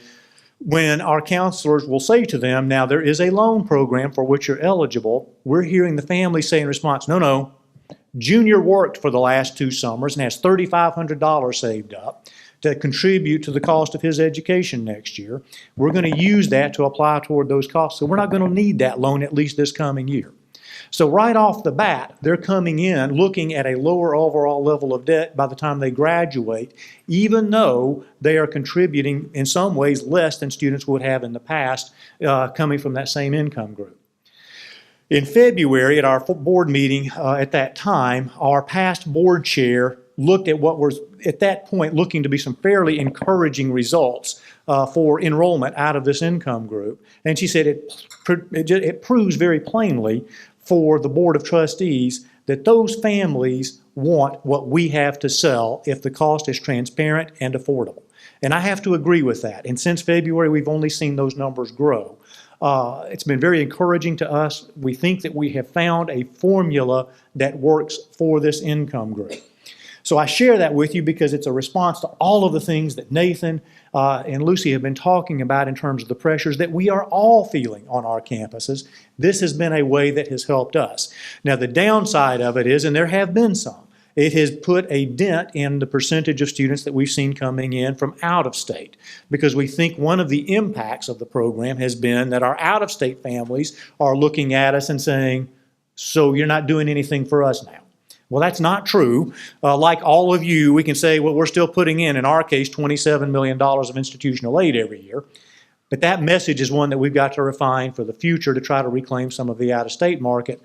when our counselors will say to them, now there is a loan program for which you're eligible, we're hearing the family say in response, no, Junior worked for the last 2 summers and has $3,500 saved up to contribute to the cost of his education next year. We're going to use that to apply toward those costs, so we're not going to need that loan at least this coming year. So right off the bat, they're coming in looking at a lower overall level of debt by the time they graduate, even though they are contributing in some ways less than students would have in the past coming from that same income group. In February, at our board meeting at that time, our past board chair looked at what was, at that point, looking to be some fairly encouraging results for enrollment out of this income group. And she said it proves very plainly for the Board of Trustees that those families want what we have to sell if the cost is transparent and affordable. And I have to agree with that. And since February, we've only seen those numbers grow. It's been very encouraging to us. We think that we have found a formula that works for this income group. So I share that with you because it's a response to all of the things that Nathan and Lucie have been talking about in terms of the pressures that we are all feeling on our campuses. This has been a way that has helped us. Now, the downside of it is, and there have been some, it has put a dent in the percentage of students that we've seen coming in from out of state, because we think one of the impacts of the program has been that our out of state families are looking at us and saying, so you're not doing anything for us now. Well, that's not true. Like all of you, we can say, well, we're still putting in our case, $27 million of institutional aid every year. But that message is one that we've got to refine for the future to try to reclaim some of the out-of-state market,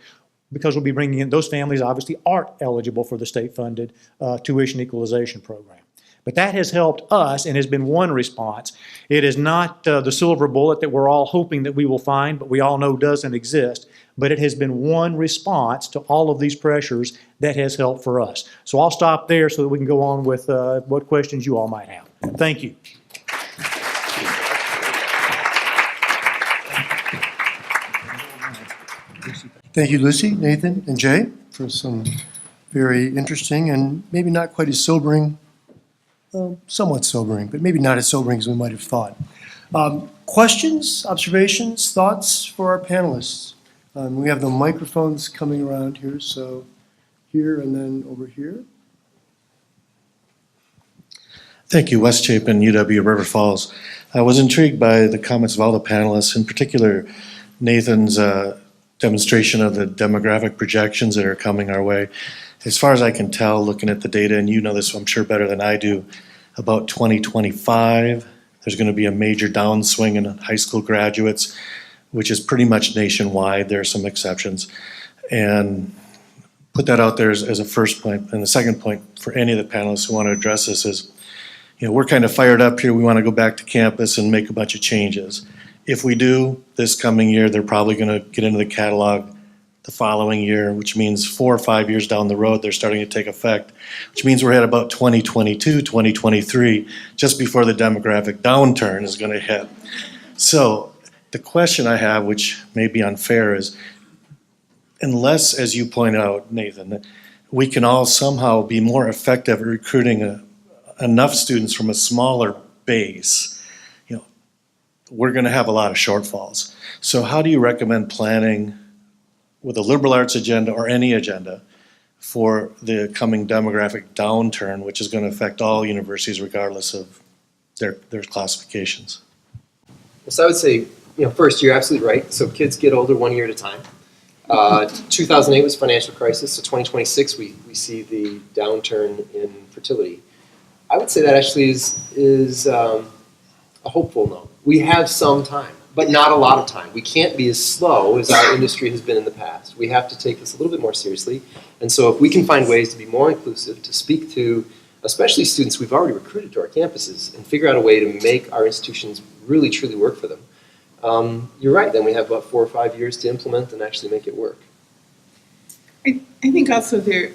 because we'll be bringing in, those families obviously aren't eligible for the state-funded tuition equalization program. But that has helped us and has been one response. It is not the silver bullet that we're all hoping that we will find, but we all know doesn't exist. But it has been one response to all of these pressures that has helped for us. So I'll stop there so that we can go on with what questions you all might have. Thank you. Thank you, Lucie, Nathan, and Jay, for some very interesting and maybe not quite as sobering, somewhat sobering, but maybe not as sobering as we might have thought. Questions, observations, thoughts for our panelists? We have the microphones coming around here, so here and then over here. Thank you, Wes Chapin, UW River Falls. I was intrigued by the comments of all the panelists, in particular Nathan's demonstration of the demographic projections that are coming our way. As far as I can tell, looking at the data, and you know this I'm sure better than I do, about 2025, there's going to be a major downswing in high school graduates, which is pretty much nationwide. There are some exceptions. And put that out there as a first point. And the second point for any of the panelists who want to address this is, you know, we're kind of fired up here. We want to go back to campus and make a bunch of changes. If we do this coming year, they're probably going to get into the catalog the following year, which means 4 or 5 years down the road, they're starting to take effect, which means we're at about 2022, 2023, just before the demographic downturn is going to hit. So the question I have, which may be unfair, is unless, as you point out, Nathan, that we can all somehow be more effective at recruiting enough students from a smaller base, you know, we're going to have a lot of shortfalls. So how do you recommend planning with a liberal arts agenda or any agenda for the coming demographic downturn, which is going to affect all universities regardless of their classifications? So I would say, first, you're absolutely right. So kids get older 1 year at a time. 2008 was financial crisis, so 2026 we see the downturn in fertility. I would say that actually is a hopeful note. We have some time, but not a lot of time. We can't be as slow as our industry has been in the past. We have to take this a little bit more seriously. And so if we can find ways to be more inclusive, to speak to especially students we've already recruited to our campuses and figure out a way to make our institutions really truly work for them, you're right, then we have about 4 or 5 years to implement and actually make it work. I think also there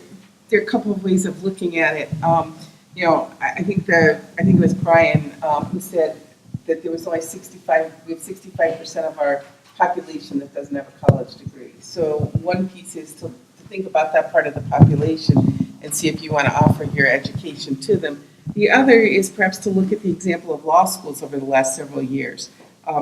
are a couple of ways of looking at it. I think it was Brian who said that there was only 65% of our population that doesn't have a college degree. So one piece is to think about that part of the population and see if you want to offer your education to them. The other is perhaps to look at the example of law schools over the last several years.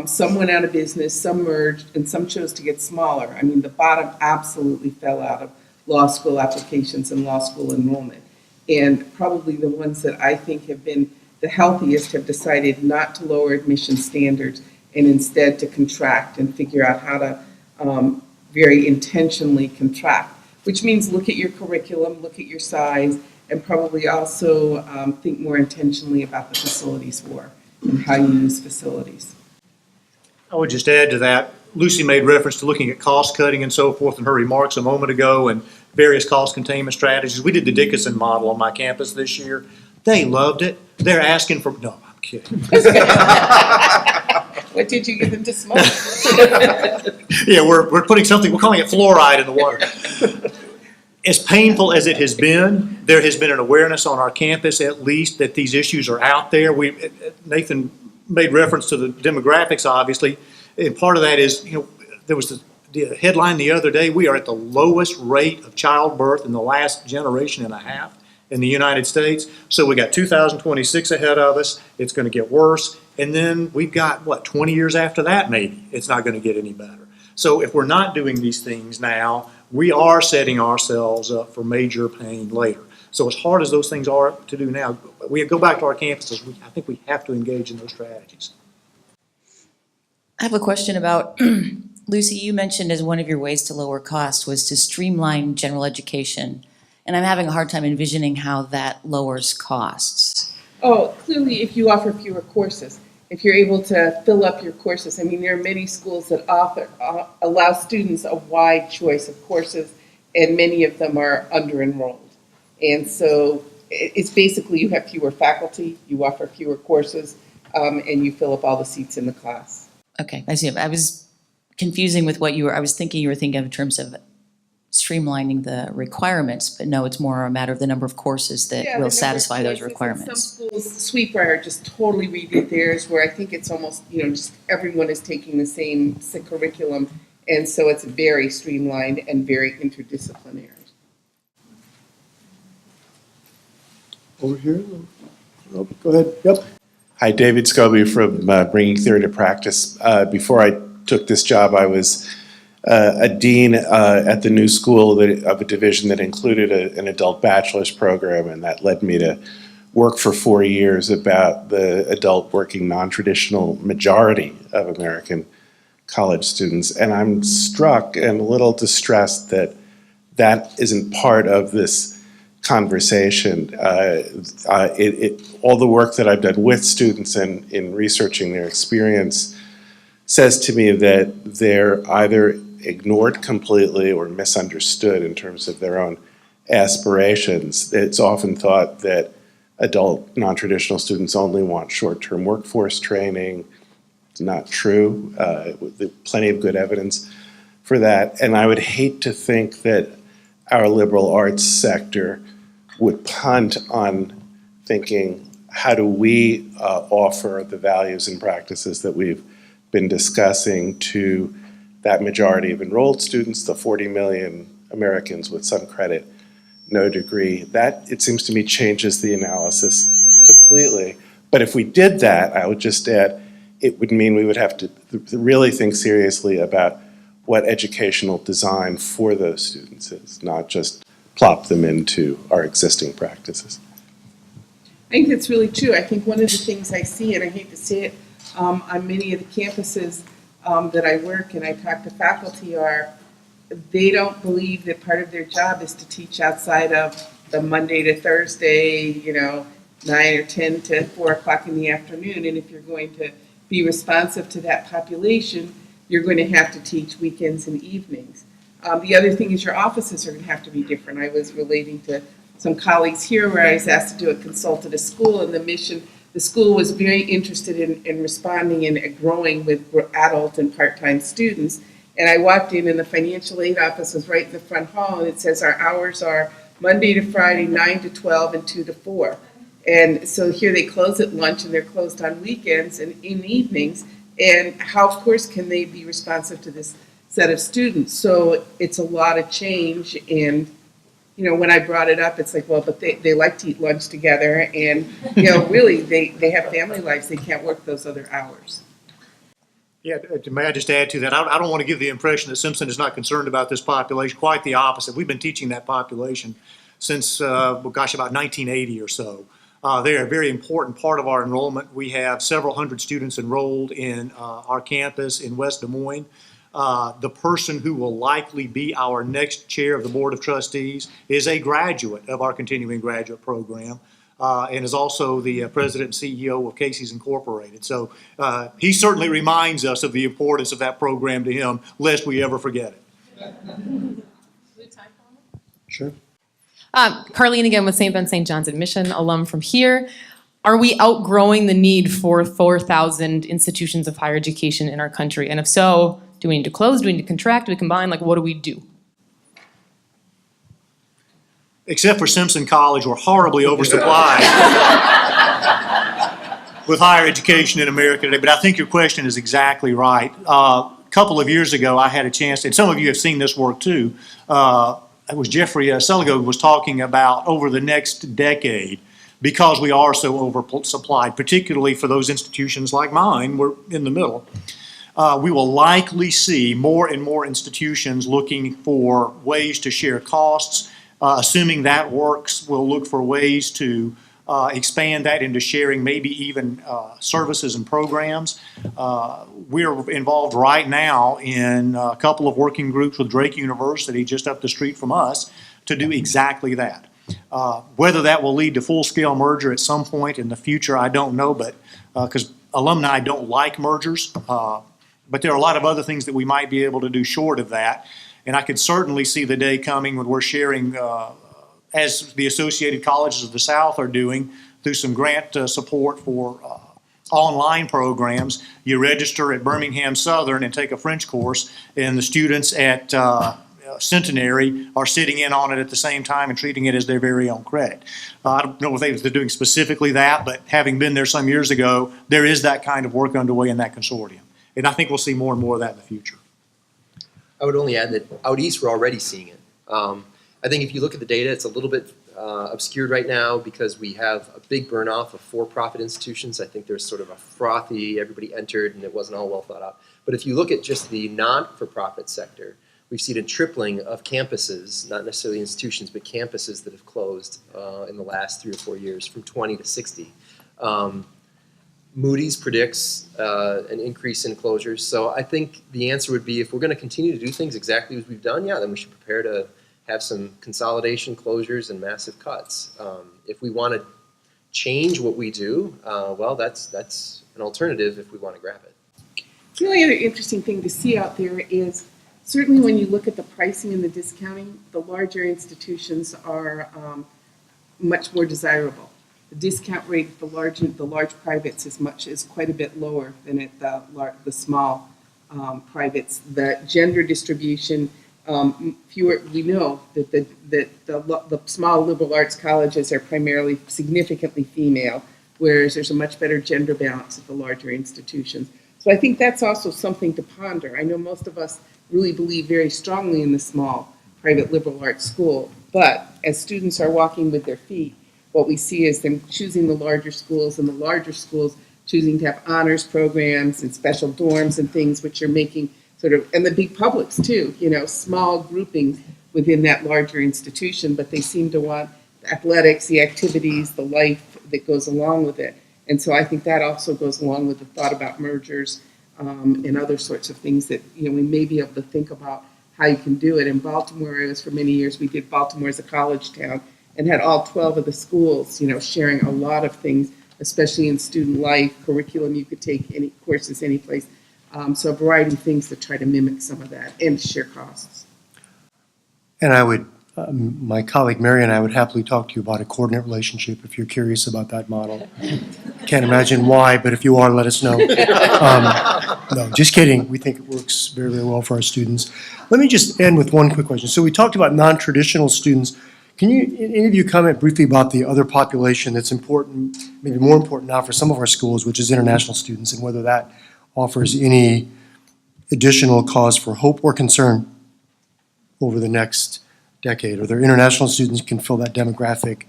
Some went out of business, some merged, and some chose to get smaller. I mean, the bottom absolutely fell out of law school applications and law school enrollment. And probably the ones that I think have been the healthiest have decided not to lower admission standards and instead to contract and figure out how to very intentionally contract, which means look at your curriculum, look at your size, and probably also think more intentionally about the facilities war and how you use facilities. I would just add to that, Lucie made reference to looking at cost cutting and so forth in her remarks a moment ago and various cost containment strategies. We did the Dickinson model on my campus this year. They loved it. They're asking for, no, I'm kidding. What did you give them to smoke? Yeah, we're putting something, we're calling it fluoride in the water. As painful as it has been, there has been an awareness on our campus at least that these issues are out there. Nathan made reference to the demographics, obviously, and part of that is, there was the headline the other day, we are at the lowest rate of childbirth in the last generation and a half in the United States. So we got 2026 ahead of us. It's going to get worse. And then we've got, 20 years after that, maybe. It's not going to get any better. So if we're not doing these things now, we are setting ourselves up for major pain later. So as hard as those things are to do now, we go back to our campuses, I think we have to engage in those strategies. I have a question about, Lucie, you mentioned as one of your ways to lower costs was to streamline general education. And I'm having a hard time envisioning how that lowers costs. Oh, clearly, if you offer fewer courses, if you're able to fill up your courses. I mean, there are many schools that allow students a wide choice of courses, and many of them are under-enrolled. And so it's basically you have fewer faculty, you offer fewer courses, and you fill up all the seats in the class. Okay, I see. I was confusing with what I was thinking you were thinking of in terms of streamlining the requirements, but no, it's more a matter of the number of courses that will satisfy those requirements. Some schools, Sweetbriar just totally redid theirs, where I think it's almost, just everyone is taking the same curriculum, and so it's very streamlined and very interdisciplinary. Over here? Oh, go ahead. Yep. Hi, David Scobie from Bringing Theory to Practice. Before I took this job, I was a dean at the new school of a division that included an adult bachelor's program, and that led me to work for 4 years about the adult working non-traditional majority of American college students. And I'm struck and a little distressed that that isn't part of this conversation. All the work that I've done with students and in researching their experience says to me that they're either ignored completely or misunderstood in terms of their own aspirations. It's often thought that adult non-traditional students only want short-term workforce training. It's not true. There's plenty of good evidence for that. And I would hate to think that our liberal arts sector would punt on thinking, how do we offer the values and practices that we've been discussing to that majority of enrolled students, the 40 million Americans with some credit, no degree. That, it seems to me, changes the analysis completely. But if we did that, I would just add, it would mean we would have to really think seriously about what educational design for those students is, not just plop them into our existing practices. I think that's really true. I think one of the things I see, and I hate to say it, on many of the campuses that I work and I talk to faculty they don't believe that part of their job is to teach outside of the Monday to Thursday, 9 or 10 to 4 o'clock in the afternoon. And if you're going to be responsive to that population, you're going to have to teach weekends and evenings. The other thing is your offices are going to have to be different. I was relating to some colleagues here where I was asked to do a consult at a school, and the school was very interested in responding and growing with adult and part-time students. And I walked in and the financial aid office was right in the front hall, and it says our hours are Monday to Friday, 9 to 12 and 2 to 4. And so here they close at lunch and they're closed on weekends and in evenings. And how, of course, can they be responsive to this set of students? So it's a lot of change. And, when I brought it up, it's like, well, but they like to eat lunch together. And, really, they have family lives. They can't work those other hours. Yeah, may I just add to that? I don't want to give the impression that Simpson is not concerned about this population. Quite the opposite. We've been teaching that population since, about 1980 or so. They are a very important part of our enrollment. We have several hundred students enrolled in our campus in West Des Moines. The person who will likely be our next chair of the Board of Trustees is a graduate of our continuing graduate program, and is also the president and CEO of Casey's Incorporated. So he certainly reminds us of the importance of that program to him, lest we ever forget it. Sure. Carlene again with St. Ben St. John's Admission, alum from here. Are we outgrowing the need for 4,000 institutions of higher education in our country? And if so, do we need to close? Do we need to contract? Do we combine? Like, what do we do? Except for Simpson College, we're horribly oversupplied with higher education in America today. But I think your question is exactly right. A couple of years ago, I had a chance, and some of you have seen this work too. It was Jeffrey Seligo was talking about over the next decade, because we are so oversupplied, particularly for those institutions like mine, we're in the middle. We will likely see more and more institutions looking for ways to share costs. Assuming that works, we'll look for ways to expand that into sharing maybe even services and programs. We're involved right now in a couple of working groups with Drake University just up the street from us to do exactly that. Whether that will lead to full-scale merger at some point in the future, I don't know, but because alumni don't like mergers, but there are a lot of other things that we might be able to do short of that. And I could certainly see the day coming when we're sharing, as the Associated Colleges of the South are doing, through some grant support for online programs. You register at Birmingham Southern and take a French course, and the students at Centenary are sitting in on it at the same time and treating it as their very own credit. I don't know if they're doing specifically that, but having been there some years ago, there is that kind of work underway in that consortium. And I think we'll see more and more of that in the future. I would only add that out east, we're already seeing it. I think if you look at the data, it's a little bit obscured right now because we have a big burn-off of for-profit institutions. I think there's sort of a frothy, everybody entered and it wasn't all well thought out. But if you look at just the non-for-profit sector, we've seen a tripling of campuses, not necessarily institutions, but campuses that have closed in the last 3 or 4 years, from 20 to 60. Moody's predicts an increase in closures. So I think the answer would be, if we're going to continue to do things exactly as we've done, yeah, then we should prepare to have some consolidation, closures, and massive cuts. If we want to change what we do, well, that's an alternative if we want to grab it. The only other interesting thing to see out there is certainly when you look at the pricing and the discounting, the larger institutions are much more desirable. The discount rate at the large privates is quite a bit lower than at the small privates. The gender distribution, we know that the small liberal arts colleges are primarily significantly female, whereas there's a much better gender balance at the larger institutions. So I think that's also something to ponder. I know most of us really believe very strongly in the small private liberal arts school, but as students are walking with their feet, what we see is them choosing the larger schools, and the larger schools choosing to have honors programs and special dorms and things, which are making sort of, and the big publics too, small groupings within that larger institution, but they seem to want the athletics, the activities, the life that goes along with it. And so I think that also goes along with the thought about mergers and other sorts of things that, we may be able to think about how you can do it. In Baltimore, it was for many years, we did Baltimore as a college town, and had all 12 of the schools, sharing a lot of things, especially in student life, curriculum, you could take any courses, any place. So a variety of things to try to mimic some of that and share costs. And I would, my colleague Mary and I would happily talk to you about a coordinate relationship if you're curious about that model. Can't imagine why, but if you are, let us know. No, just kidding. We think it works very, very well for our students. Let me just end with one quick question. So we talked about non-traditional students. Can any of you comment briefly about the other population that's important, maybe more important now for some of our schools, which is international students, and whether that offers any additional cause for hope or concern over the next decade? Or there international students can fill that demographic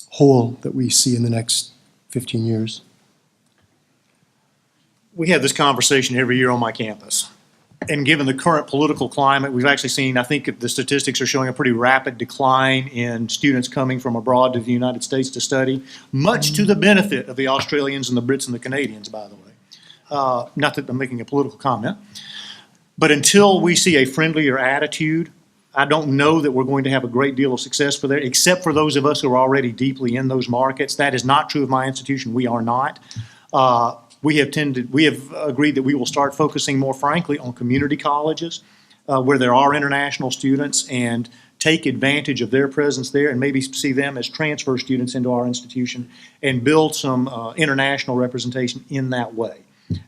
hole that we see in the next 15 years? We have this conversation every year on my campus. And given the current political climate, we've actually seen, I think the statistics are showing a pretty rapid decline in students coming from abroad to the United States to study, much to the benefit of the Australians and the Brits and the Canadians, by the way. Not that I'm making a political comment. But until we see a friendlier attitude, I don't know that we're going to have a great deal of success for there, except for those of us who are already deeply in those markets. That is not true of my institution. We are not. We have agreed that we will start focusing more frankly on community colleges where there are international students and take advantage of their presence there and maybe see them as transfer students into our institution and build some international representation in that way.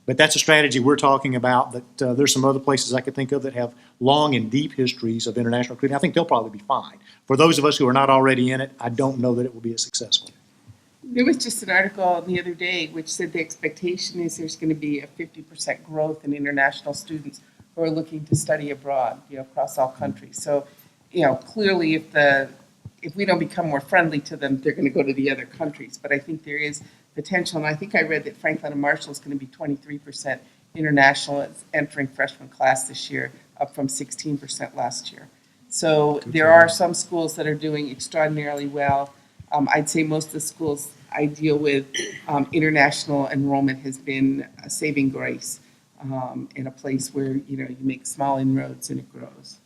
But that's a strategy we're talking about, but there's some other places I could think of that have long and deep histories of international recruiting. I think they'll probably be fine. For those of us who are not already in it, I don't know that it will be as successful. There was just an article the other day which said the expectation is there's going to be a 50% growth in international students who are looking to study abroad, across all countries. So, clearly if we don't become more friendly to them, they're going to go to the other countries. But I think there is potential, and I think I read that Franklin and Marshall is going to be 23% international entering freshman class this year, up from 16% last year. So there are some schools that are doing extraordinarily well. I'd say most of the schools I deal with, international enrollment has been a saving grace in a place where, you make small inroads and it grows.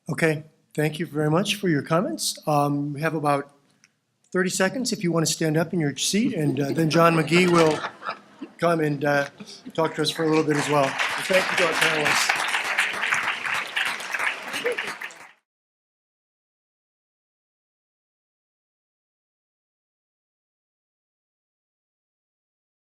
Okay, thank you very much for your comments. We have about 30 seconds if you want to stand up in your seat, and then John McGee will come and talk to us for a little bit as well. Thank you to our panelists.